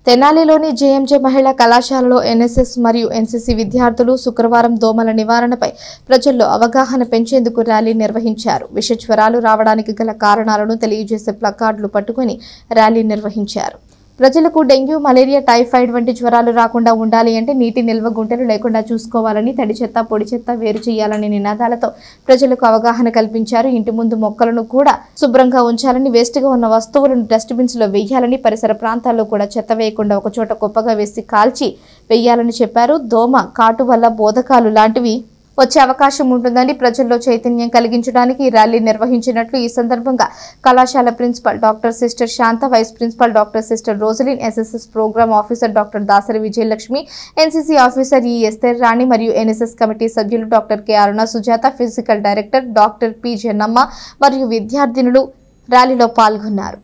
తెనాలిలోని JMJ మహిళా కళాశాలలో NSS మరియు ఎన్సీసీ విద్యార్థులు శుక్రవారం దోమల నివారణపై ప్రజల్లో అవగాహన పెంచేందుకు ర్యాలీ నిర్వహించారు. విష జ్వరాలు రావడానికి గల కారణాలను తెలియజేసే ప్లకార్డులు పట్టుకుని ర్యాలీ నిర్వహించారు. ప్రజలకు డెంగ్యూ, మలేరియా, టైఫాయిడ్ వంటి జ్వరాలు రాకుండా ఉండాలి అంటే నీటి నిల్వ గుంటలు లేకుండా చూసుకోవాలని, తడి చెత్త, పొడి చెత్త వేరు చేయాలని నినాదాలతో ప్రజలకు అవగాహన కల్పించారు. ఇంటి ముందు మొక్కలను కూడా శుభ్రంగా ఉంచాలని, వేస్ట్గా ఉన్న వస్తువులను డస్ట్బిన్స్ లో వేయాలని, పరిసర ప్రాంతాల్లో కూడా చెత్త వేయకుండా ఒకచోట కుప్పగా వేసి కాల్చి వేయాలని చెప్పారు. దోమ కాటు వల్ల బోధకాలు లాంటివి వచ్చే అవకాశం ఉంటుందని ప్రజల్లో చైతన్యం కలిగించడానికి ఈ ర్యాలీ నిర్వహించినట్లు ఈ సందర్భంగా కళాశాల principal doctor sister Shanta, vice principal doctor sister Rosalin, SSS program officer doctor Dasari Vijayalakshmi, NCC officer E Esther Rani మరియు ఎన్ఎస్ఎస్ కమిటీ సభ్యులు doctor K Aruna Sujatha, physical director doctor P Jannamma మరియు విద్యార్థినులు ర్యాలీలో పాల్గొన్నారు.